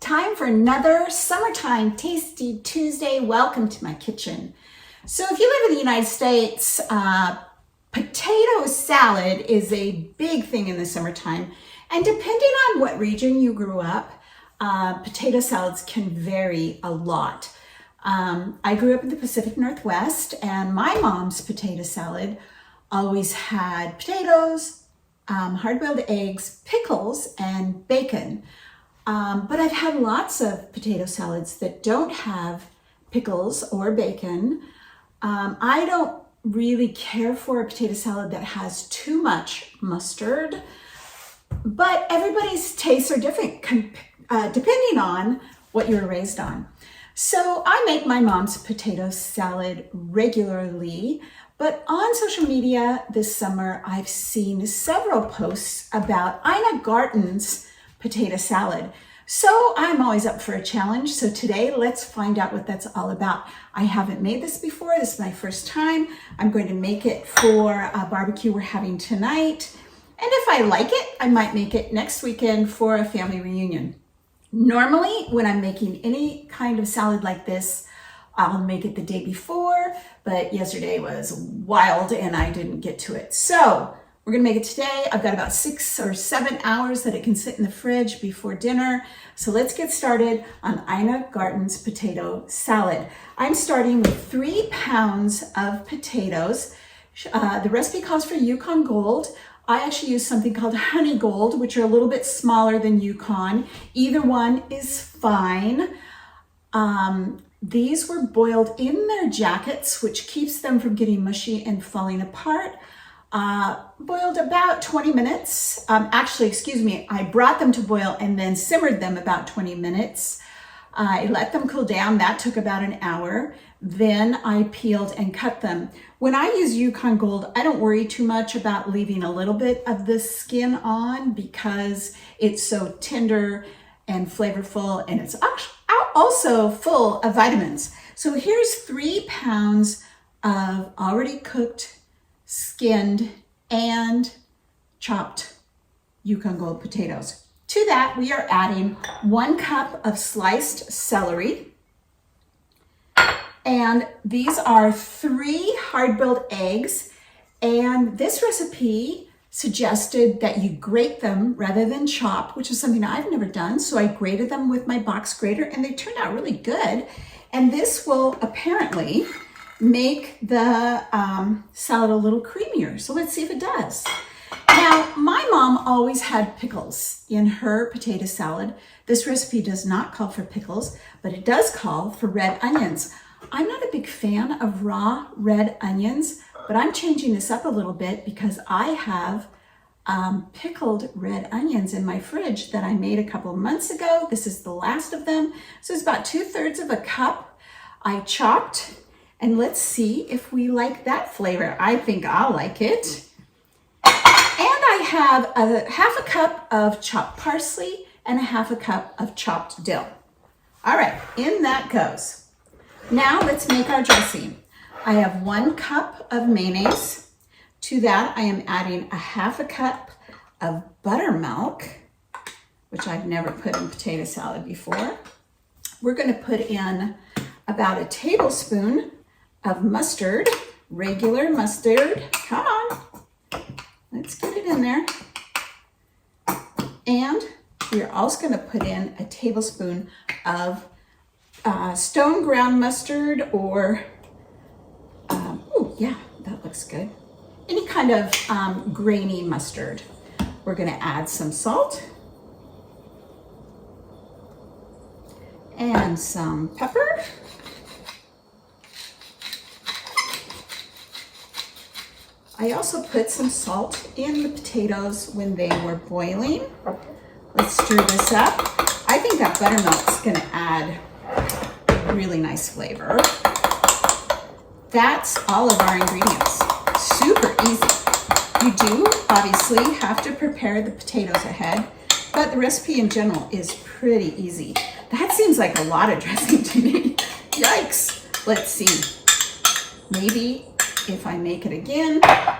Time for another summertime tasty Tuesday. Welcome to my kitchen. So if you live in the United States, potato salad is a big thing in the summertime. And depending on what region you grew up, potato salads can vary a lot. I grew up in the Pacific Northwest, and my mom's potato salad always had potatoes, hard-boiled eggs, pickles, and bacon. But I've had lots of potato salads that don't have pickles or bacon. I don't really care for a potato salad that has too much mustard, but everybody's tastes are different depending on what you were raised on. So I make my mom's potato salad regularly, but on social media this summer, I've seen several posts about Garten's potato salad. So I'm always up for a challenge. So today, let's find out what that's all about. I haven't made this before. This is my first time. I'm going to make it for a barbecue we're having tonight. And if I like it, I might make it next weekend for a family reunion. Normally, when I'm making any kind of salad like this, I'll make it the day before, but yesterday was wild and I didn't get to it. So we're gonna make it today. I've got about 6 or 7 hours that it can sit in the fridge before dinner. So let's get started on Garten's potato salad. I'm starting with 3 pounds of potatoes. The recipe calls for Yukon Gold. I actually use something called Honey Gold, which are a little bit smaller than Yukon. Either one is fine. These were boiled in their jackets, which keeps them from getting mushy and falling apart. Boiled about 20 minutes. I brought them to boil and then simmered them about 20 minutes. I let them cool down. That took about an hour. Then I peeled and cut them. When I use Yukon Gold, I don't worry too much about leaving a little bit of the skin on because it's so tender and flavorful, and it's also full of vitamins. So here's 3 pounds of already cooked, skinned, and chopped Yukon Gold potatoes. To that, we are adding 1 cup of sliced celery. And these are 3 hard-boiled eggs. And this recipe suggested that you grate them rather than chop, which is something I've never done. So I grated them with my box grater and they turned out really good. And this will apparently make the salad a little creamier. So let's see if it does. Now, my mom always had pickles in her potato salad. This recipe does not call for pickles, but it does call for red onions. I'm not a big fan of raw red onions, but I'm changing this up a little bit because I have pickled red onions in my fridge that I made a couple of months ago. This is the last of them. So it's about 2/3 of a cup I chopped. And let's see if we like that flavor. I think I'll like it. And I have a 1/2 cup of chopped parsley and a 1/2 cup of chopped dill. All right, in that goes. Now let's make our dressing. I have 1 cup of mayonnaise. To that, I am adding a 1/2 cup of buttermilk, which I've never put in potato salad before. We're gonna put in about a tablespoon of mustard, regular mustard. Come on, let's get it in there. And we're also gonna put in a tablespoon of stone ground mustard or, oh yeah, that looks good. Any kind of grainy mustard. We're gonna add some salt and some pepper. I also put some salt in the potatoes when they were boiling. Let's stir this up. I think that buttermilk's gonna add a really nice flavor. That's all of our ingredients. Super easy. You do obviously have to prepare the potatoes ahead, but the recipe in general is pretty easy. That seems like a lot of dressing to me. Yikes. Let's see. Maybe if I make it again, I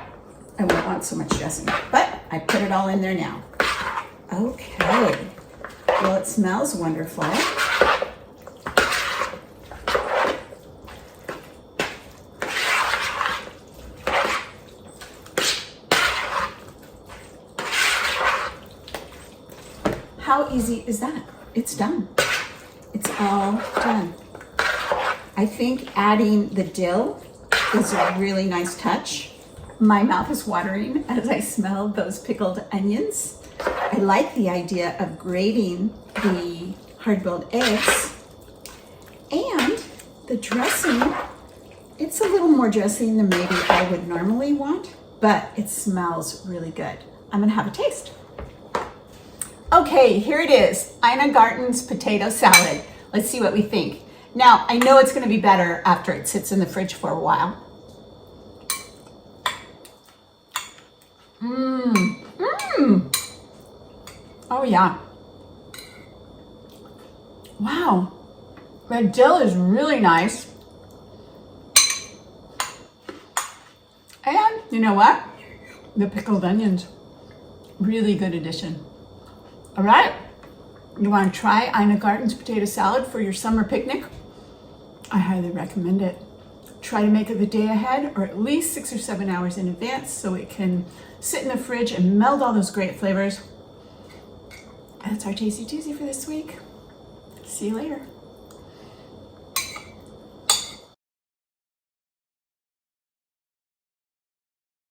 won't want so much dressing, but I put it all in there now. Okay, Well, it smells wonderful. How easy is that? It's done. It's all done. I think adding the dill is a really nice touch. My mouth is watering as I smell those pickled onions. I like the idea of grating the hard-boiled eggs. And the dressing, it's a little more dressing than maybe I would normally want, but it smells really good. I'm gonna have a taste. Okay, here it is, Ina Garten's potato salad. Let's see what we think. Now, I know it's gonna be better after it sits in the fridge for a while. Oh yeah. Wow, the dill is really nice. And you know what? The pickled onions, really good addition. All right, you want to try Ina Garten's potato salad for your summer picnic? I highly recommend it. Try to make it the day ahead or at least 6 or 7 hours in advance so it can sit in the fridge and meld all those great flavors. That's our Tasty Tuesday for this week. See you later.